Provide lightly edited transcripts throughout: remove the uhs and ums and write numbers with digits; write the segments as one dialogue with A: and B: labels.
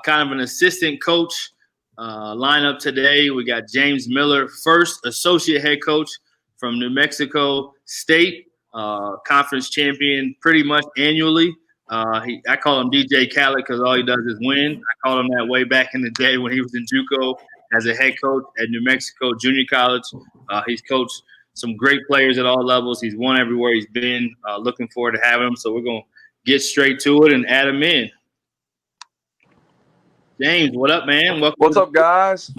A: kind of an assistant coach lineup today. We got James Miller, first associate head coach from New Mexico State, conference champion pretty much annually. I call him DJ Khaled because all he does is win. I called him that way back in the day when he was in JUCO as a head coach at New Mexico Junior College. He's coached some great players at all levels. He's won everywhere he's been. Looking forward to having him. So we're going to get straight to it and add him in. James, what up, man?
B: What's up, guys?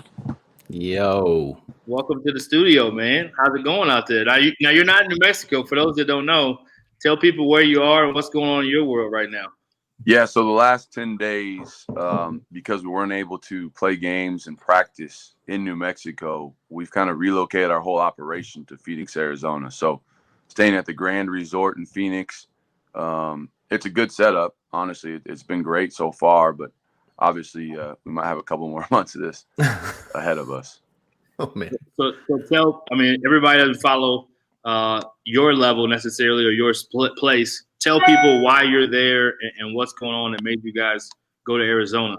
C: Yo.
A: Welcome to the studio, man. How's it going out there? Now you're not in New Mexico. For those that don't know, tell people where you are and what's going on in your world right now.
B: Yeah, so the last 10 days, because we weren't able to play games and practice in New Mexico, we've kind of relocated our whole operation to Phoenix, Arizona. So staying at the Grand Resort in Phoenix. It's a good setup. Honestly, it's been great so far, but obviously we might have a couple more months of this ahead of us.
C: Oh, man.
A: So everybody doesn't follow your level necessarily or your split place. Tell people why you're there and what's going on that made you guys go to Arizona.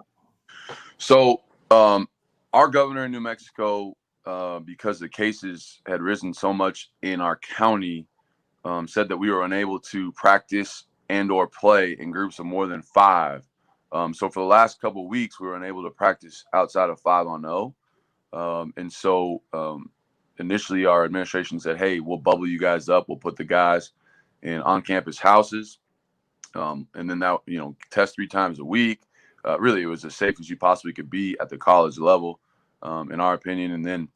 B: So our governor in New Mexico, because the cases had risen so much in our county, said that we were unable to practice and or play in groups of more than 5. So for the last couple of weeks, we were unable to practice outside of 5-on-0. And so initially our administration said, hey, we'll bubble you guys up. We'll put the guys in on-campus houses. And then that, test 3 times a week. Really, it was as safe as you possibly could be at the college level, in our opinion. And then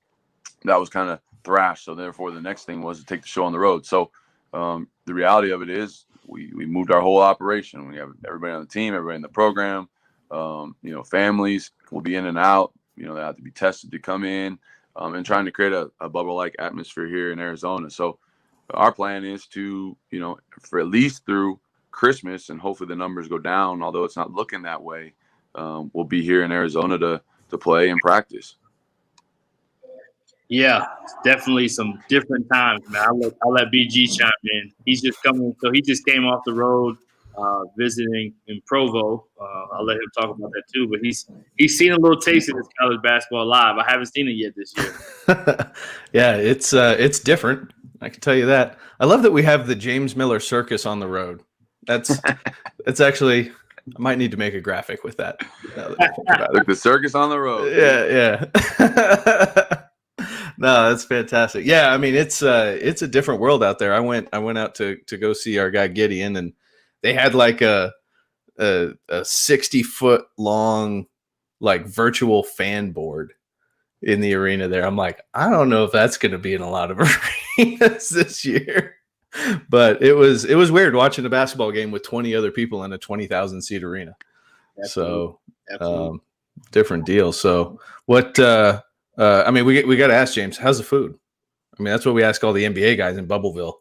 B: that was kind of thrashed. So therefore, the next thing was to take the show on the road. So the reality of it is we moved our whole operation. We have everybody on the team, everybody in the program, families will be in and out. They have to be tested to come in, and trying to create a bubble-like atmosphere here in Arizona. So our plan is to, for at least through Christmas, and hopefully the numbers go down, although it's not looking that way, we'll be here in Arizona to play and practice.
A: Yeah, it's definitely some different times, man. I'll let BG chime in. He's just coming, so he just came off the road visiting in Provo. I'll let him talk about that too. But he's seen a little taste of this college basketball live. I haven't seen it yet this year.
C: Yeah, it's different. I can tell you that. I love that we have the James Miller Circus on the road. That's actually. I might need to make a graphic with that.
B: Look, the circus on the road.
C: Yeah. No, that's fantastic. Yeah, I mean it's a different world out there. I went out to go see our guy Gideon, and they had like a 60-foot long like virtual fan board in the arena there. I'm like, I don't know if that's going to be in a lot of arenas this year. But it was weird watching a basketball game with 20 other people in a 20,000 seat arena.
A: Absolutely.
C: So different deal. So what we got to ask James, how's the food? I mean, that's what we ask all the NBA guys in Bubbleville.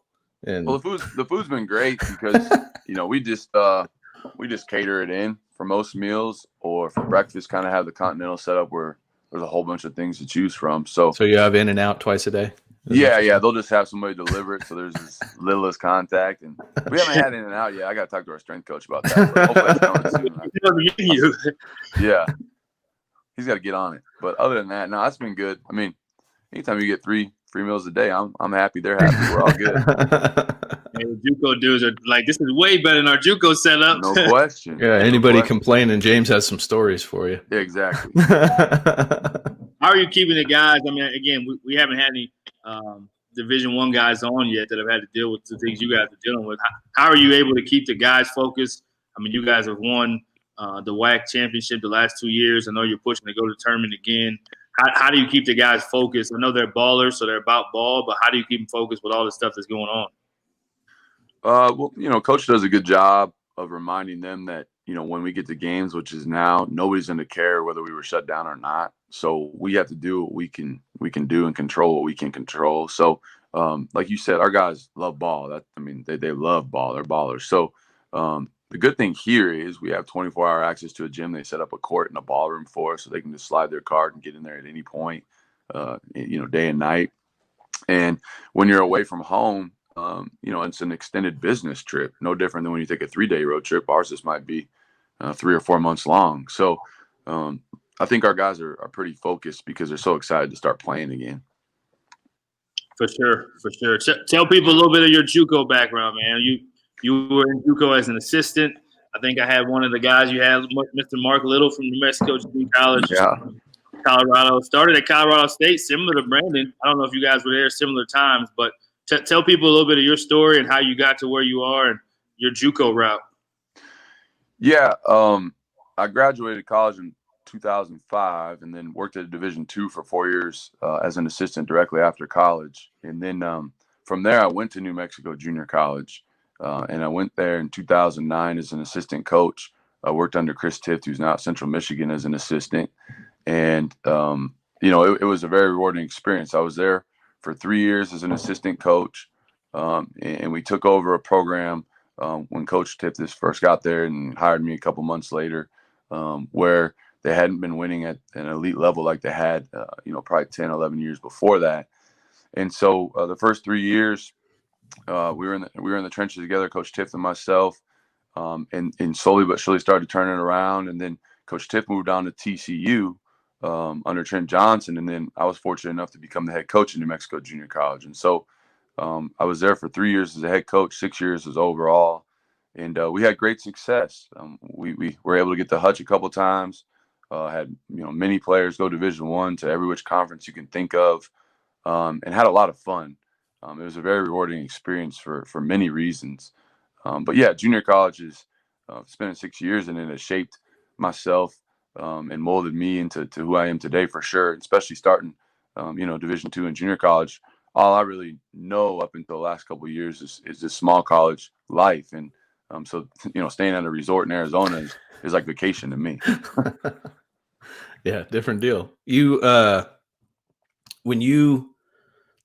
C: And
B: well, the food's been great because we just cater it in for most meals, or for breakfast kind of have the continental setup where there's a whole bunch of things to choose from. So
C: you have In and Out twice a day?
B: Yeah, they'll just have somebody deliver it, so there's as little as contact. And we haven't had In and Out yet. I got to talk to our strength coach about that. But hopefully that's coming soon. Yeah, he's got to get on it. But other than that, no, that's been good. I mean, anytime you get three meals a day, I'm happy. They're happy. We're all good.
A: Hey, the JUCO dudes are like, this is way better than our JUCO setup.
B: No question.
C: Yeah, anybody complaining, James has some stories for you.
B: Yeah, exactly.
A: How are you keeping the guys? I mean, again, we haven't had any Division I guys on yet that have had to deal with the things you guys are dealing with. How are you able to keep the guys focused? I mean, you guys have won the WAC championship the last 2 years. I know you're pushing to go to the tournament again. How do you keep the guys focused? I know they're ballers, so they're about ball, but how do you keep them focused with all the stuff that's going on?
B: Well, Coach does a good job of reminding them that, when we get to games, which is now, nobody's going to care whether we were shut down or not. So we have to do what we can do and control what we can control. So, like you said, our guys love ball. They love ball. They're ballers. So the good thing here is we have 24-hour access to a gym. They set up a court and a ballroom for us, so they can just slide their card and get in there at any point, day and night. And when you're away from home, it's an extended business trip, no different than when you take a 3-day road trip. Ours just might be 3 or 4 months long. So I think our guys are pretty focused because they're so excited to start playing again.
A: For sure, for sure. Tell people a little bit of your JUCO background, man. You were in JUCO as an assistant. I think I had one of the guys you had, Mr. Mark Little from New Mexico Junior College,
B: Yeah.
A: Colorado. Started at Colorado State, similar to Brandon. I don't know if you guys were there similar times, but tell people a little bit of your story and how you got to where you are and your JUCO route.
B: Yeah. I graduated college in 2005 and then worked at Division II for 4 years as an assistant directly after college. And then from there, I went to New Mexico Junior College. And I went there in 2009 as an assistant coach. I worked under Chris Tift, who's now at Central Michigan, as an assistant. And, it was a very rewarding experience. I was there for 3 years as an assistant coach. And we took over a program when Coach Tift first got there and hired me a couple months later, where they hadn't been winning at an elite level like they had, probably 10, 11 years before that. And so the first 3 years, we were in the trenches together, Coach Tift and myself, and slowly but surely started turning it around. And then Coach Tift moved on to TCU under Trent Johnson, and then I was fortunate enough to become the head coach in New Mexico Junior College. And so I was there for 3 years as a head coach, 6 years as overall, and we had great success. We were able to get the Hutch a couple times. Had many players go Division I to every which conference you can think of, and had a lot of fun. It was a very rewarding experience for many reasons. But yeah, junior college is spending 6 years in it has shaped myself and molded me into who I am today for sure. Especially starting, Division II and junior college. All I really know up until the last couple of years is this small college life, and so staying at a resort in Arizona is like vacation to me.
C: Yeah, different deal. You when you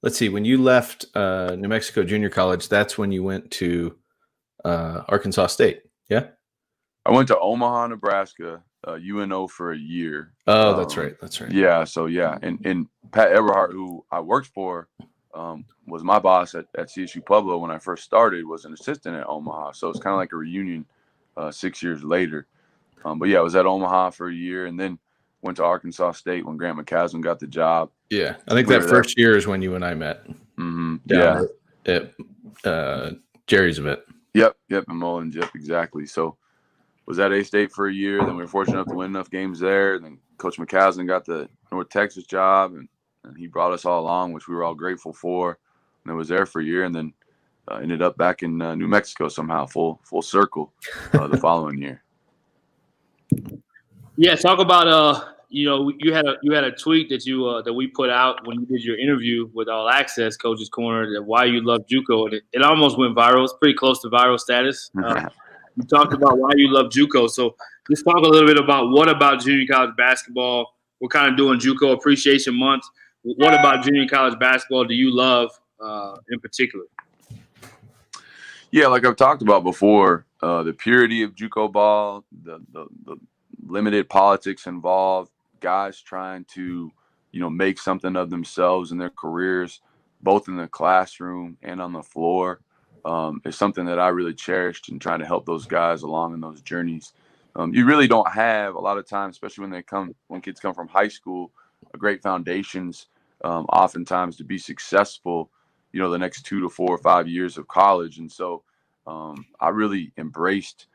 C: left New Mexico Junior College, that's when you went to Arkansas State. Yeah.
B: I went to Omaha, Nebraska, UNO for a year.
C: Oh, that's right.
B: Yeah. So yeah, and Pat Eberhardt, who I worked for, was my boss at CSU Pueblo when I first started, was an assistant at Omaha. So it's kind of like a reunion 6 years later. But yeah, I was at Omaha for a year and then went to Arkansas State when Grant McCasland got the job.
C: Yeah. I think that first year is when you and I met.
B: Mm-hmm.
C: Yeah. At Jerry's event.
B: Yep. And Mullins. Yep. Exactly. So was at A-State for a year. Then we were fortunate enough to win enough games there. Then Coach McCasland got the North Texas job and he brought us all along, which we were all grateful for. And I was there for a year and then ended up back in New Mexico somehow, full circle the following year.
A: Yeah, talk about you had a tweet that that we put out when you did your interview with All Access Coach's Corner that why you love JUCO, and it almost went viral. It's pretty close to viral status. You talked about why you love JUCO, so let's talk a little bit about what about junior college basketball. We're kind of doing JUCO Appreciation Month. What about junior college basketball do you love in particular?
B: Yeah, like I've talked about before, the purity of JUCO ball, the limited politics involved, guys trying to, make something of themselves in their careers, both in the classroom and on the floor, is something that I really cherished and trying to help those guys along in those journeys. You really don't have a lot of times, especially when kids come from high school, great foundations, oftentimes to be successful, the next 2 to 4 or 5 years of college. And so I really embraced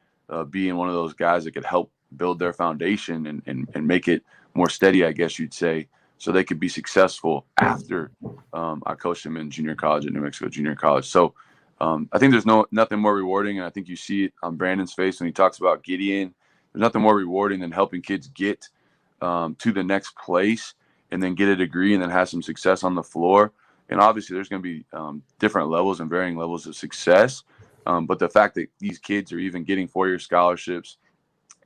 B: being one of those guys that could help build their foundation and make it more steady, I guess you'd say, so they could be successful after I coached them in junior college at New Mexico Junior College. So I think there's nothing more rewarding, and I think you see it on Brandon's face when he talks about Gideon. There's nothing more rewarding than helping kids get to the next place and then get a degree and then have some success on the floor. And obviously there's going to be different levels and varying levels of success. But the fact that these kids are even getting 4-year scholarships,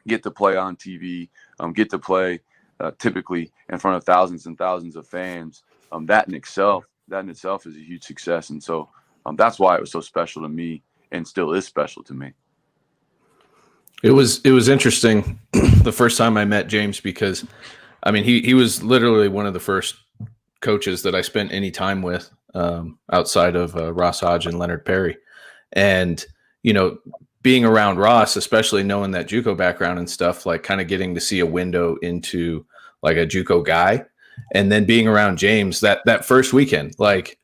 B: get to play on TV, get to play typically in front of thousands and thousands of fans, that in itself is a huge success. And so that's why it was so special to me and still is special to me.
C: It was interesting the first time I met James because, I mean, he was literally one of the first coaches that I spent any time with outside of Ross Hodge and Leonard Perry. And, being around Ross, especially knowing that JUCO background and stuff, like kind of getting to see a window into like a JUCO guy, and then being around James that first weekend, like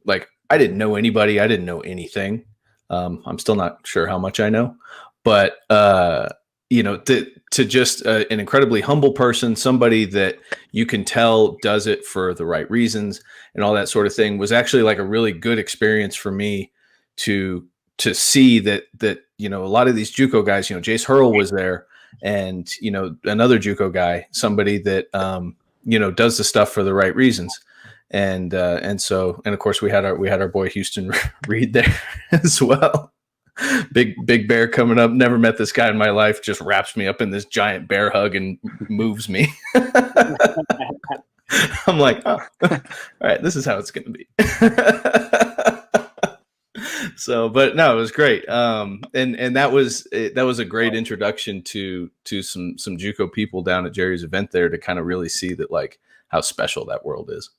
C: I didn't know anybody, I didn't know anything. I'm still not sure how much I know, but to just an incredibly humble person, somebody that you can tell does it for the right reasons and all that sort of thing, was actually like a really good experience for me to see that a lot of these JUCO guys, Jace Hurl was there, and another JUCO guy, somebody that does the stuff for the right reasons. And of course we had our boy Houston Reed there as well. Big bear coming up. Never met this guy in my life. Just wraps me up in this giant bear hug and moves me. I'm like, oh, all right, this is how it's going to be. So, but no, it was great. And that was a great introduction to some JUCO people down at Jerry's event there, to kind of really see that, like, how special that world is.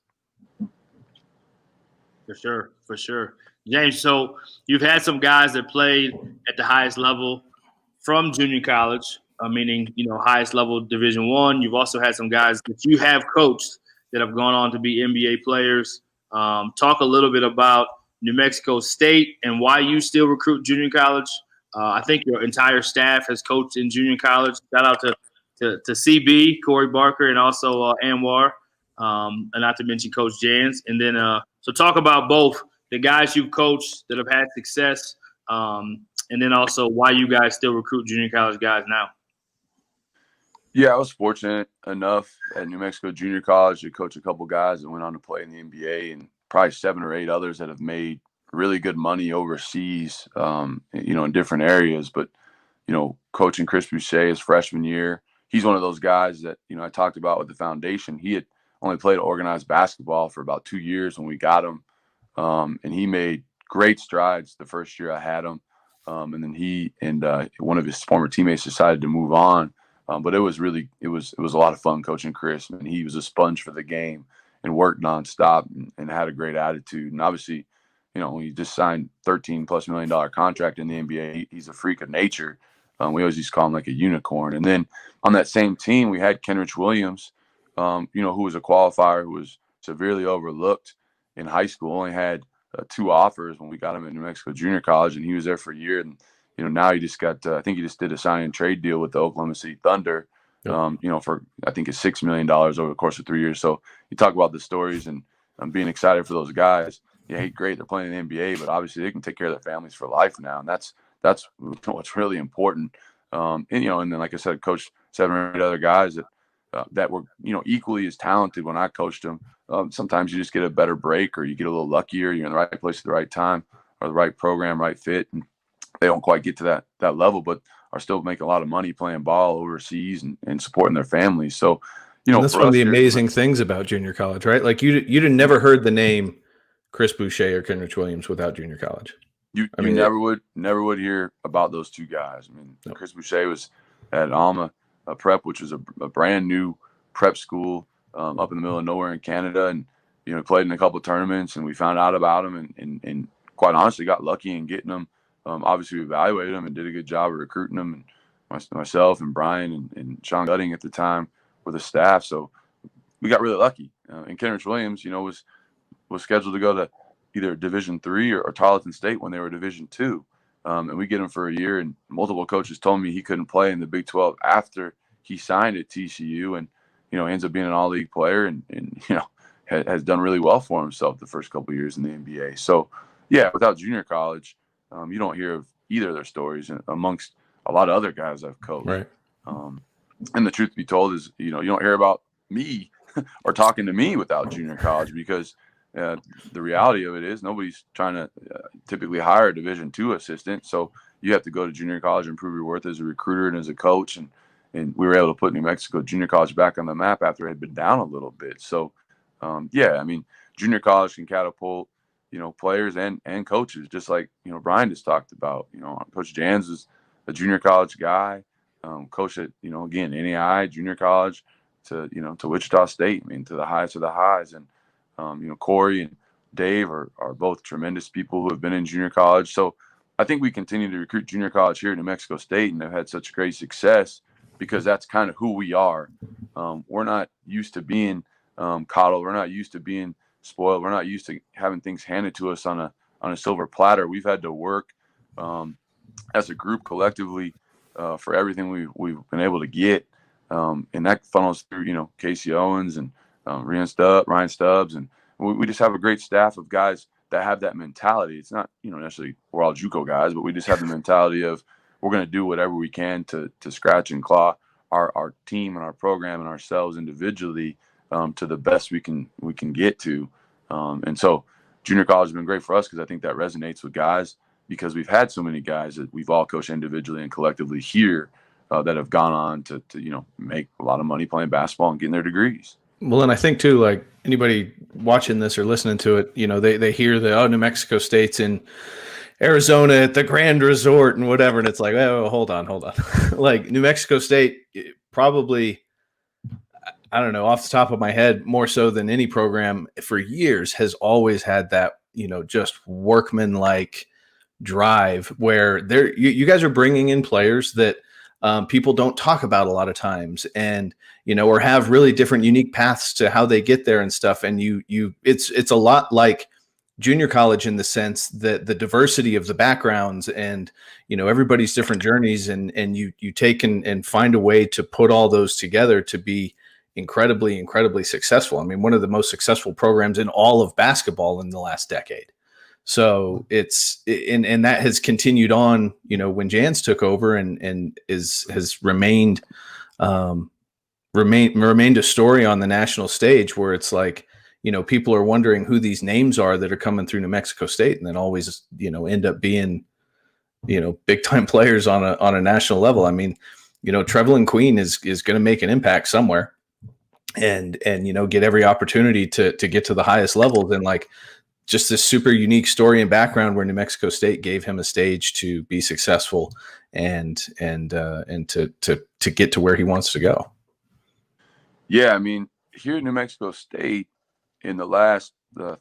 A: For sure. James, so you've had some guys that played at the highest level from junior college, meaning, highest level Division I. You've also had some guys that you have coached that have gone on to be NBA players. Talk a little bit about New Mexico State and why you still recruit junior college. I think your entire staff has coached in junior college. Shout out to CB, Corey Barker, and also Anwar, and not to mention Coach Jans. And then so talk about both the guys you've coached that have had success, and then also why you guys still recruit junior college guys now.
B: Yeah, I was fortunate enough at New Mexico Junior College to coach a couple guys that went on to play in the NBA, and probably 7 or 8 others that have made really good money overseas, in different areas. But, coaching Chris Boucher his freshman year, he's one of those guys that, I talked about with the foundation. He had only played organized basketball for about 2 years when we got him. And he made great strides the first year I had him. And then he and one of his former teammates decided to move on. But it was a lot of fun coaching Chris. And he was a sponge for the game and worked nonstop and had a great attitude. And obviously, when you just signed $13+ million contract in the NBA, he's a freak of nature. We always used to call him like a unicorn. And then on that same team, we had Kenrich Williams, who was a qualifier, who was severely overlooked in high school. Only had 2 offers when we got him at New Mexico Junior College, and he was there for a year. And now he just got I think he just did a sign and trade deal with the Oklahoma City Thunder, for I think it's $6 million over the course of 3 years. So you talk about the stories, and I'm being excited for those guys. Yeah, great, they're playing in the NBA, but obviously they can take care of their families for life now, and that's what's really important. And then like I said, coach 7 or 8 other guys that were equally as talented when I coached them. Sometimes you just get a better break, or you get a little luckier. You're in the right place at the right time, or the right program, right fit, and they don't quite get to that level, but are still making a lot of money playing ball overseas and supporting their families. So,
C: that's one of the amazing things about junior college, right? Like you'd never heard the name Chris Boucher or Kenrich Williams without junior college.
B: You never would hear about those 2 guys. I mean, nope. Chris Boucher was at Alma Prep, which was a brand new prep school up in the middle of nowhere in Canada, and played in a couple of tournaments, and we found out about him, and quite honestly got lucky in getting him. Obviously, we evaluated him and did a good job of recruiting him, and myself and Brian and Sean Gutting at the time were the staff, so we got really lucky. And Kenrich Williams, was scheduled to go to either Division III or Tarleton State when they were Division II. And we get him for a year, and multiple coaches told me he couldn't play in the Big 12 after he signed at TCU, and ends up being an all-league player, and has done really well for himself the first couple of years in the NBA. So yeah, without junior college, you don't hear of either of their stories amongst a lot of other guys I've coached.
C: Right.
B: And the truth be told is, you don't hear about me or talking to me without junior college, because the reality of it is nobody's trying to typically hire a Division II assistant. So you have to go to junior college and prove your worth as a recruiter and as a coach. And we were able to put New Mexico Junior College back on the map after it had been down a little bit. So, junior college can catapult, players and coaches, just like, Brian just talked about. Coach Jans is a junior college guy, coach at, again, NAI, junior college to Wichita State, to the highest of the highs. And, Corey and Dave are both tremendous people who have been in junior college. So I think we continue to recruit junior college here at New Mexico State, and have had such great success because that's kind of who we are. We're not used to being coddled. We're not used to being spoiled. We're not used to having things handed to us on a silver platter. We've had to work as a group collectively for everything we've been able to get, and that funnels through Casey Owens and Ryan Stubbs, and we just have a great staff of guys that have that mentality. It's not necessarily we're all JUCO guys, but we just have the mentality of we're going to do whatever we can to scratch and claw our team and our program and ourselves individually to the best we can get to. And so junior college has been great for us because I think that resonates with guys, because we've had so many guys that we've all coached individually and collectively here that have gone on to make a lot of money playing basketball and getting their degrees.
C: Well, and I think too, like anybody watching this or listening to it, they hear that, New Mexico State's in Arizona at the Grand Resort and whatever. And it's like, oh, hold on. Like New Mexico State probably, I don't know, off the top of my head, more so than any program for years has always had that, just workman-like drive where you guys are bringing in players that people don't talk about a lot of times, and or have really different unique paths to how they get there and stuff. And it's a lot like junior college in the sense that the diversity of the backgrounds and everybody's different journeys, and you take and find a way to put all those together to be incredibly successful. I mean, one of the most successful programs in all of basketball in the last decade. So and that has continued on, when Jans took over and has remained a story on the national stage where it's like, people are wondering who these names are that are coming through New Mexico State, and then always, end up being, big time players on a national level. I mean, Trevelyan Queen is going to make an impact somewhere and get every opportunity to get to the highest levels. And like, just this super unique story and background where New Mexico State gave him a stage to be successful and to get to where he wants to go.
B: Yeah, I mean, here at New Mexico State, in the last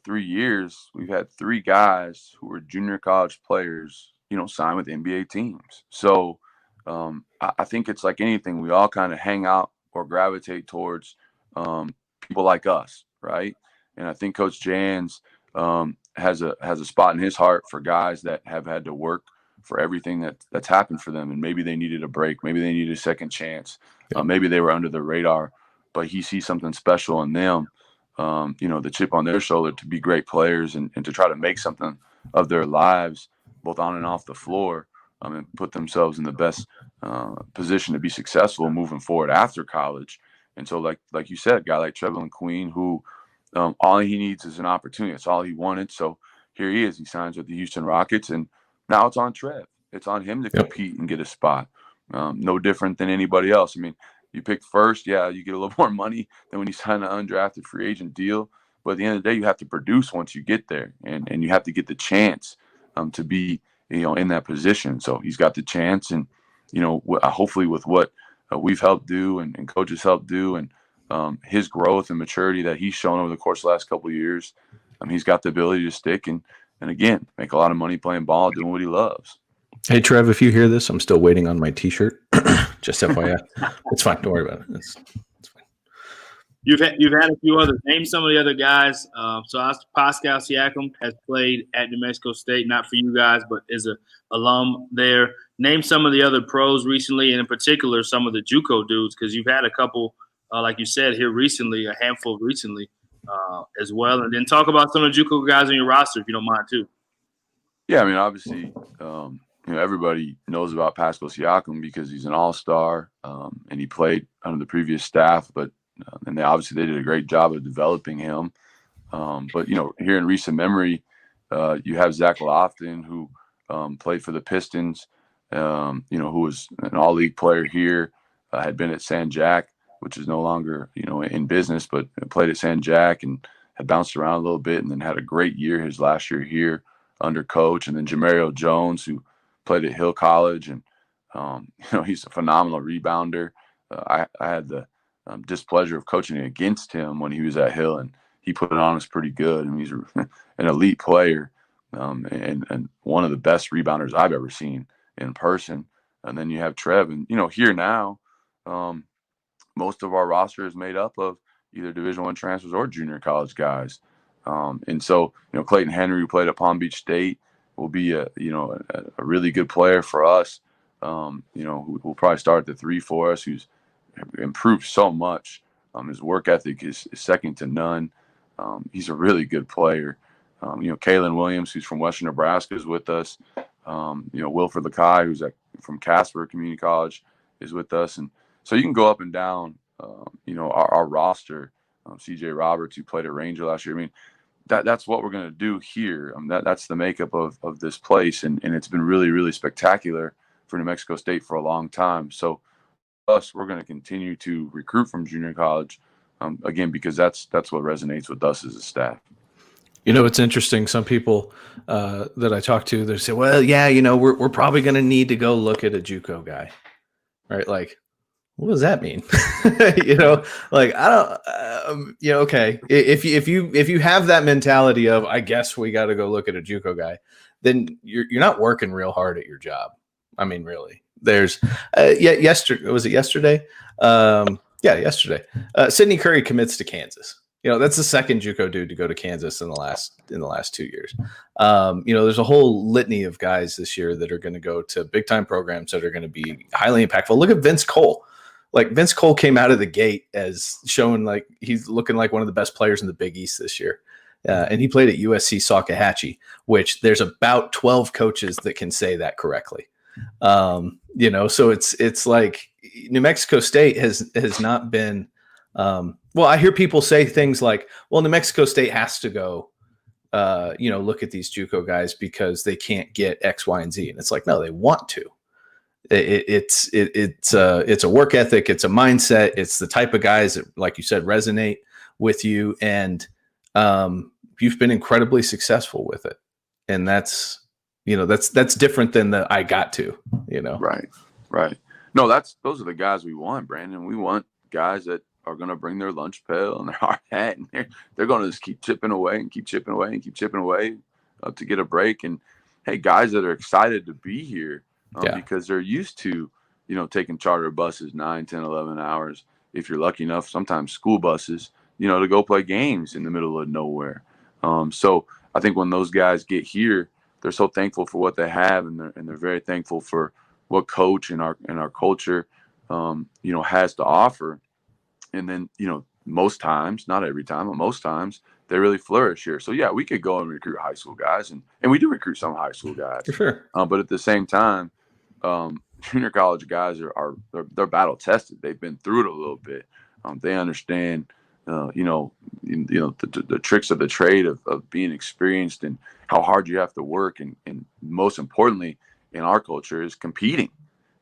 B: 3 years, we've had 3 guys who were junior college players, sign with NBA teams. So I think it's like anything, we all kind of hang out or gravitate towards people like us, right? And I think Coach Jans has a spot in his heart for guys that have had to work for everything that's happened for them, and maybe they needed a break, maybe they needed a second chance, maybe they were under the radar, but he sees something special in them, the chip on their shoulder to be great players and to try to make something of their lives, both on and off the floor, and put themselves in the best position to be successful moving forward after college. And so, like you said, a guy like Trevelyan Queen, who all he needs is an opportunity. That's all he wanted. So here he is. He signs with the Houston Rockets, and now it's on Trev. It's on him to compete and get a spot. No different than anybody else. I mean, you pick first, you get a little more money than when you sign an undrafted free agent deal. But at the end of the day, you have to produce once you get there, and you have to get the chance to be in that position. So he's got the chance, and hopefully with what we've helped do and coaches helped do, and his growth and maturity that he's shown over the course of the last couple of years, he's got the ability to stick and again make a lot of money playing ball, doing what he loves.
C: Hey Trev, if you hear this, I'm still waiting on my T-shirt. Just FYI, it's fine. Don't worry about it. It's fine.
A: You've had a few others. Name some of the other guys. So Pascal Siakam has played at New Mexico State, not for you guys, but is a alum there. Name some of the other pros recently, and in particular some of the JUCO dudes, because you've had a couple. Like you said here recently, a handful recently as well. And then talk about some of the JUCO guys on your roster, if you don't mind, too.
B: Yeah, I mean, obviously, everybody knows about Pascal Siakam because he's an all-star and he played under the previous staff. But and they did a great job of developing him. But here in recent memory, you have Zach Lofton, who played for the Pistons. Who was an all-league player here, had been at San Jack, which is no longer, in business, but played at San Jack and had bounced around a little bit and then had a great year his last year here under coach. And then Jamario Jones, who played at Hill College, and, he's a phenomenal rebounder. I had the displeasure of coaching against him when he was at Hill, and he put it on us pretty good. I mean, he's an elite player. and one of the best rebounders I've ever seen in person. And then you have Trev, and here now, most of our roster is made up of either Division I transfers or junior college guys. And so, Clayton Henry, who played at Palm Beach State, will be a really good player for us. Who will probably start at the 3 for us, who's improved so much. His work ethic is second to none. He's a really good player. Kalen Williams, who's from Western Nebraska, is with us. Wilford Lakai, who's from Casper Community College, is with us. And so you can go up and down, our roster. CJ Roberts, who played at Ranger last year. I mean, that's what we're going to do here. That's the makeup of this place. And it's been really, really spectacular for New Mexico State for a long time. So we're going to continue to recruit from junior college, again, because that's what resonates with us as a staff.
C: It's interesting. Some people that I talk to, they say, well, yeah, we're probably going to need to go look at a JUCO guy, right? Like, what does that mean? Like, I don't, okay. If you have that mentality of, I guess we got to go look at a JUCO guy, then you're not working real hard at your job. I mean, really. There's yesterday, was it yesterday? Yesterday. Sidney Curry commits to Kansas. That's the second JUCO dude to go to Kansas in the last 2 years. There's a whole litany of guys this year that are going to go to big time programs that are going to be highly impactful. Look at Vince Cole. Like, Vince Cole came out of the gate as showing like he's looking like one of the best players in the Big East this year. And he played at USC Salkehatchie, which there's about 12 coaches that can say that correctly. So it's like New Mexico State has not been, I hear people say things like, well, New Mexico State has to go, look at these JUCO guys because they can't get X, Y, and Z. And it's like, no, they want to. It's a work ethic. It's a mindset. It's the type of guys that, like you said, resonate with you. And, you've been incredibly successful with it. And that's different than the, I got to,
B: Right. No, those are the guys we want, Brandon. We want guys that are going to bring their lunch pail and their hard hat, and they're going to just keep chipping away and keep chipping away and keep chipping away to get a break. And hey, guys that are excited to be here because they're used to, taking charter buses 9, 10, 11 hours. If you're lucky enough, sometimes school buses, to go play games in the middle of nowhere. So I think when those guys get here, they're so thankful for what they have, and they're very thankful for what coach and our culture, has to offer. And then, most times, not every time, but most times, they really flourish here. So yeah, we could go and recruit high school guys, and we do recruit some high school guys.
C: For sure.
B: But at the same time, junior college guys they're battle tested. They've been through it a little bit. They understand, the tricks of the trade of being experienced and how hard you have to work. And most importantly, in our culture, is competing.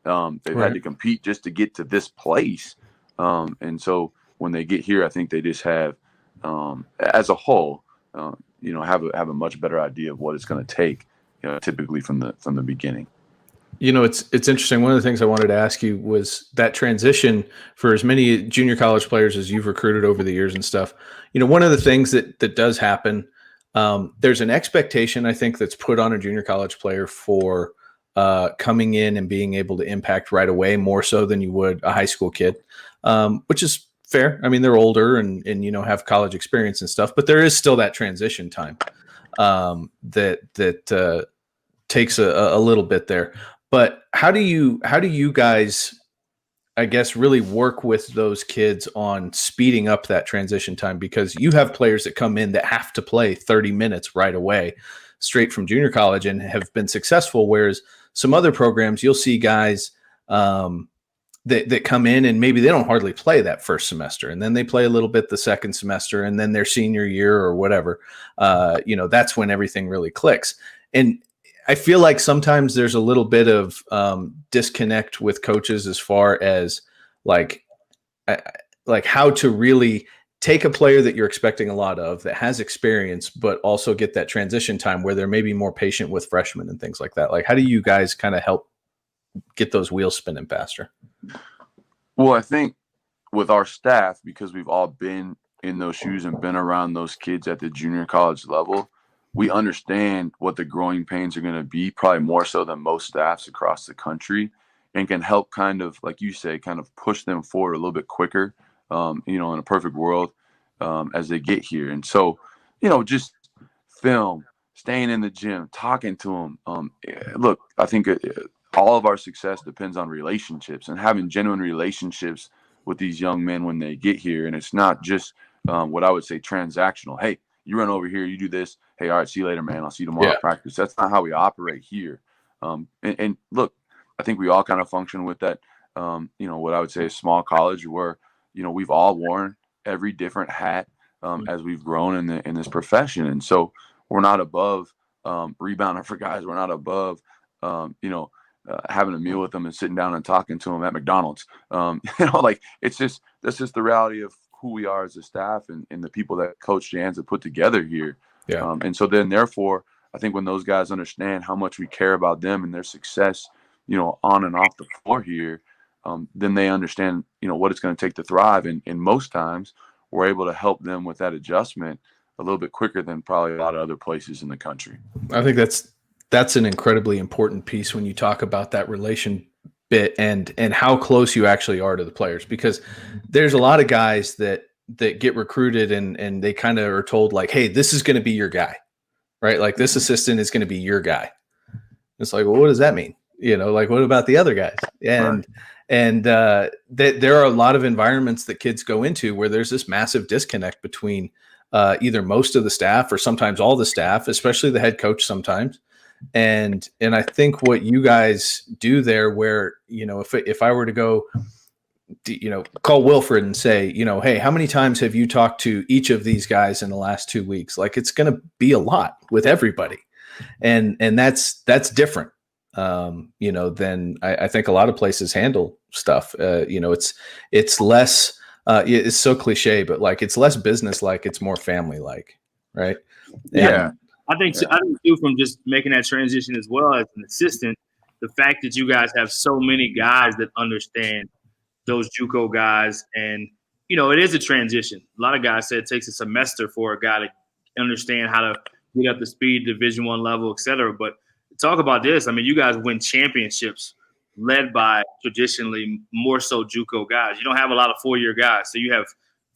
B: They've had to compete just to get to this place. And so when they get here, I think they just have, as a whole, have a much better idea of what it's going to take, typically from the beginning.
C: It's interesting. One of the things I wanted to ask you was that transition for as many junior college players as you've recruited over the years and stuff. One of the things that does happen, there's an expectation, I think, that's put on a junior college player for coming in and being able to impact right away, more so than you would a high school kid, which is fair. I mean, they're older and have college experience and stuff, but there is still that transition time that takes a little bit there. But how do you guys, I guess, really work with those kids on speeding up that transition time? Because you have players that come in that have to play 30 minutes right away, straight from junior college, and have been successful. Whereas some other programs, you'll see guys that come in and maybe they don't hardly play that first semester, and then they play a little bit the second semester, and then their senior year or whatever, that's when everything really clicks. And I feel like sometimes there's a little bit of disconnect with coaches as far as like how to really take a player that you're expecting a lot of that has experience, but also get that transition time where they're maybe more patient with freshmen and things like that. Like, how do you guys kind of help get those wheels spinning faster?
B: Well, I think with our staff, because we've all been in those shoes and been around those kids at the junior college level, we understand what the growing pains are going to be, probably more so than most staffs across the country, and can help kind of, like you say, kind of push them forward a little bit quicker, in a perfect world, as they get here. And so, just film, staying in the gym, talking to them. Look, I think all of our success depends on relationships and having genuine relationships with these young men when they get here. And it's not just what I would say transactional. Hey, you run over here, you do this. Hey, all right, see you later, man. I'll see you tomorrow at practice. That's not how we operate here. And look, I think we all kind of function with that, what I would say is small college where, we've all worn every different hat as we've grown in this profession. And so we're not above rebounding for guys. We're not above, having a meal with them and sitting down and talking to them at McDonald's. Like that's just the reality of who we are as a staff and the people that Coach Jans have put together here.
C: Yeah.
B: And so then therefore, I think when those guys understand how much we care about them and their success, on and off the floor here, then they understand, what it's going to take to thrive. And most times we're able to help them with that adjustment a little bit quicker than probably a lot of other places in the country.
C: I think that's an incredibly important piece when you talk about that relation bit and how close you actually are to the players, because there's a lot of guys that get recruited and they kind of are told like, hey, this is going to be your guy, right? Like this assistant is going to be your guy. It's like, well, what does that mean? Like what about the other guys? And there are a lot of environments that kids go into where there's this massive disconnect between either most of the staff or sometimes all the staff, especially the head coach sometimes. And I think what you guys do there where, if I were to go, call Wilfred and say, hey, how many times have you talked to each of these guys in the last 2 weeks? Like it's going to be a lot with everybody. And that's different. Than I think a lot of places handle stuff. It's less, it's so cliche, but like it's less business like, it's more family like, right?
B: Yeah.
A: I think too, from just making that transition as well as an assistant, the fact that you guys have so many guys that understand those JUCO guys, and it is a transition. A lot of guys said it takes a semester for a guy to understand how to get up to speed, Division I level, et cetera. But talk about this. I mean, you guys win championships led by traditionally more so JUCO guys. You don't have a lot of 4-year guys. So you have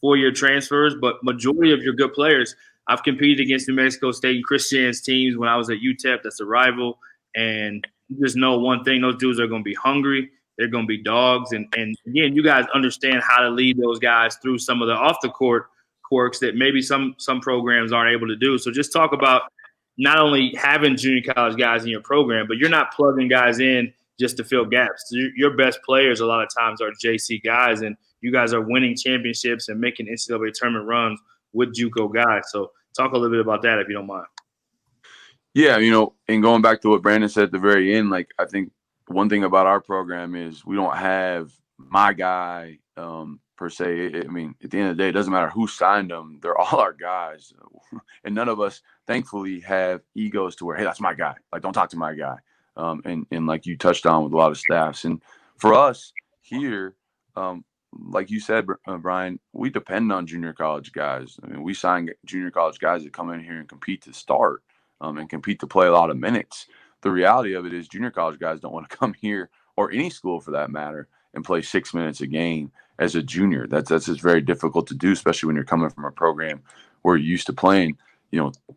A: 4-year transfers, but majority of your good players. I've competed against New Mexico State and Christian's teams when I was at UTEP. That's a rival. And you just know one thing, those dudes are going to be hungry. They're going to be dogs. And again, you guys understand how to lead those guys through some of the off-the-court quirks that maybe some programs aren't able to do. So just talk about not only having junior college guys in your program, but you're not plugging guys in just to fill gaps. Your best players a lot of times are JC guys, and you guys are winning championships and making NCAA tournament runs with JUCO guys. So talk a little bit about that if you don't mind.
B: Yeah, and going back to what Brandon said at the very end, like I think one thing about our program is we don't have my guy per se. I mean, at the end of the day, it doesn't matter who signed them. They're all our guys. And none of us, thankfully, have egos to where, hey, that's my guy. Like, don't talk to my guy. And like you touched on with a lot of staffs. And for us here, like you said, Brian, we depend on junior college guys. I mean, we sign junior college guys that come in here and compete to start and compete to play a lot of minutes. The reality of it is junior college guys don't want to come here, or any school for that matter, and play 6 minutes a game as a junior. That's just very difficult to do, especially when you're coming from a program where you're used to playing,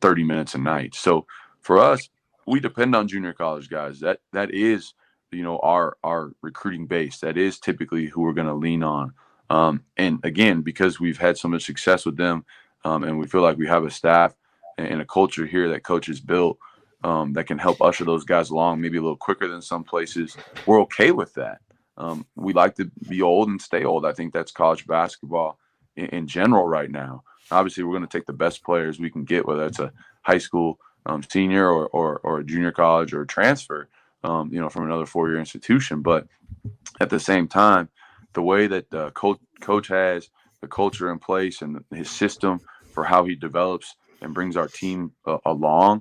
B: 30 minutes a night. So for us, we depend on junior college guys. That is, our recruiting base. That is typically who we're going to lean on. And again, because we've had so much success with them, and we feel like we have a staff and a culture here that Coach has built that can help usher those guys along maybe a little quicker than some places, we're okay with that. We like to be old and stay old. I think that's college basketball in general right now. Obviously, we're going to take the best players we can get, whether it's a high school senior or a junior college or a transfer, from another 4-year institution. But at the same time, the way that coach has the culture in place and his system for how he develops and brings our team along,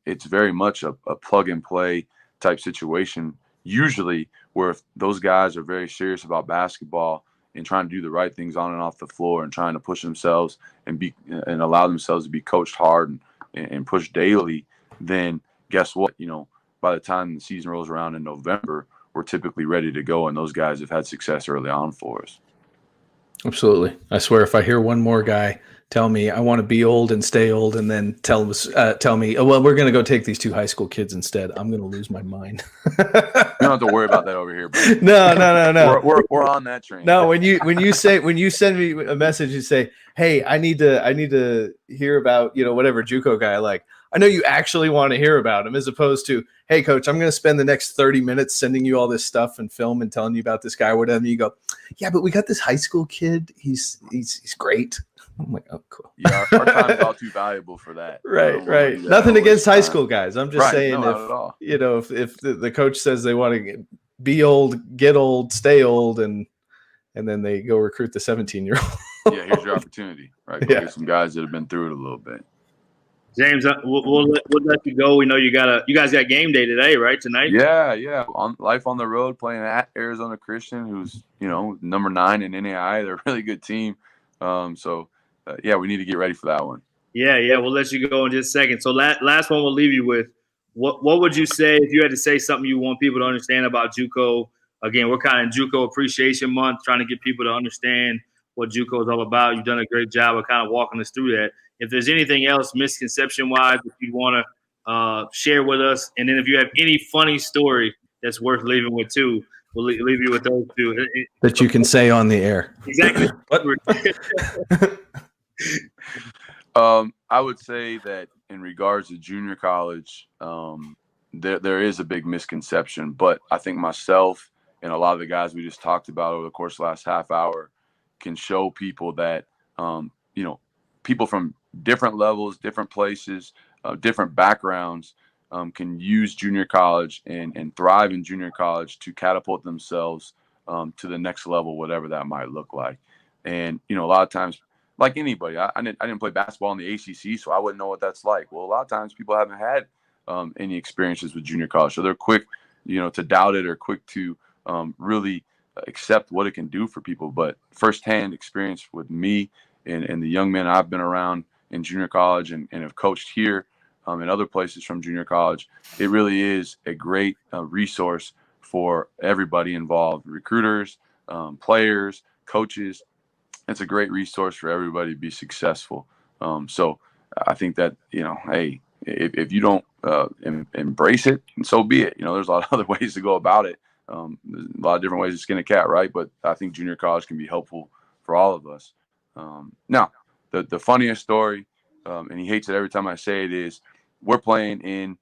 B: it's very much a plug and play type situation. Usually, where if those guys are very serious about basketball and trying to do the right things on and off the floor and trying to push themselves and allow themselves to be coached hard and and push daily, then guess what? By the time the season rolls around in November, we're typically ready to go, and those guys have had success early on for us.
C: Absolutely. I swear, if I hear one more guy tell me I want to be old and stay old, and then tell me, oh, well, we're going to go take these 2 high school kids instead, I'm going to lose my mind.
B: You don't have to worry about that over here. Bro.
C: No.
B: We're on that train.
C: No, when you send me a message, you say, hey, I need to hear about, whatever JUCO guy, like, I know you actually want to hear about him, as opposed to, hey, coach, I'm going to spend the next 30 minutes sending you all this stuff and film and telling you about this guy or whatever. And you go, yeah, but we got this high school kid. He's great. I'm like, oh, cool.
B: Yeah, our time is all too valuable for that.
C: Right. Nothing against high school guys. I'm just saying, if the coach says they want to be old, get old, stay old, and then they go recruit the 17-year-old.
B: Yeah, here's your opportunity. Right, go get some guys that have been through it a little bit.
A: James, we'll let you go. We know you guys got game day today, right? Tonight?
B: Yeah. Life on the road, playing at Arizona Christian, who's number 9 in NAI. They're a really good team. We need to get ready for that one.
A: Yeah. We'll let you go in just a second. So last one we'll leave you with. What would you say if you had to say something you want people to understand about JUCO? Again, we're kind of in JUCO Appreciation Month, trying to get people to understand what JUCO is all about. You've done a great job of kind of walking us through that. If there's anything else misconception-wise that you want to share with us, and then if you have any funny story that's worth leaving with too, we'll leave you with those two.
C: That you can say on the air.
A: Exactly.
B: I would say that in regards to junior college, there is a big misconception, but I think myself and a lot of the guys we just talked about over the course of the last half hour can show people that, people from different levels, different places, different backgrounds can use junior college and thrive in junior college to catapult themselves to the next level, whatever that might look like. And, a lot of times, like anybody, I didn't play basketball in the ACC, so I wouldn't know what that's like. Well, a lot of times people haven't had any experiences with junior college, so they're quick, to doubt it or quick to really accept what it can do for people. But firsthand experience with me and the young men I've been around in junior college and have coached here in other places from junior college, it really is a great resource for everybody involved, recruiters, players, coaches. It's a great resource for everybody to be successful. So I think that, hey, if you don't embrace it, so be it. There's a lot of other ways to go about it. There's a lot of different ways to skin a cat, right? But I think junior college can be helpful for all of us. Now, the funniest story, and he hates it every time I say it, is we're playing in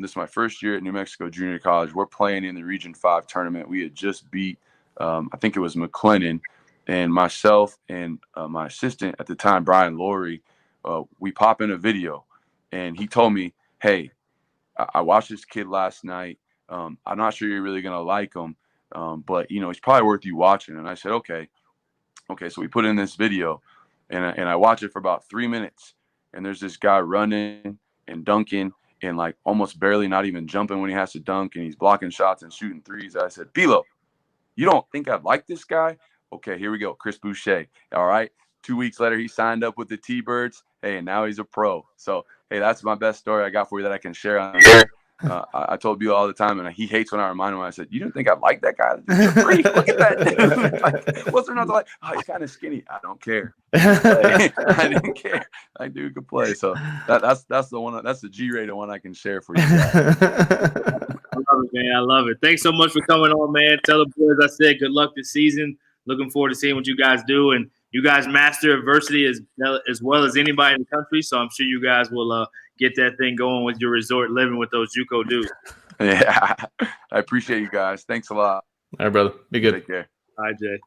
B: this is my first year at New Mexico Junior College. We're playing in the Region 5 tournament. We had just beat, I think it was McLennan, and myself and my assistant at the time, Brian Laurie, we pop in a video, and he told me, hey, I watched this kid last night. I'm not sure you're really going to like him, but, it's probably worth you watching. And I said, okay. So we put in this video, and I watch it for about 3 minutes, and there's this guy running and dunking and like almost barely not even jumping when he has to dunk, and he's blocking shots and shooting threes. I said, Philo, you don't think I'd like this guy? Okay, here we go. Chris Boucher. All right. 2 weeks later, he signed up with the T-Birds. Hey, and now he's a pro. So, hey, that's my best story I got for you that I can share on here. I told you all the time, and he hates when I remind him. I said, you didn't think I'd like that guy? Look at that dude. Like, what's there not to like? Oh, he's kind of skinny. I don't care. I didn't care. That dude could play. So that's the one. That's the G-rated one I can share for you guys.
A: I love it, man. I love it. Thanks so much for coming on, man. Tell the boys I said good luck this season. Looking forward to seeing what you guys do, and you guys master adversity as well as anybody in the country. So I'm sure you guys will get that thing going with your resort living with those JUCO dudes.
B: Yeah, I appreciate you guys. Thanks a lot.
C: All right, brother. Be good.
B: Take care.
A: All right, Jay.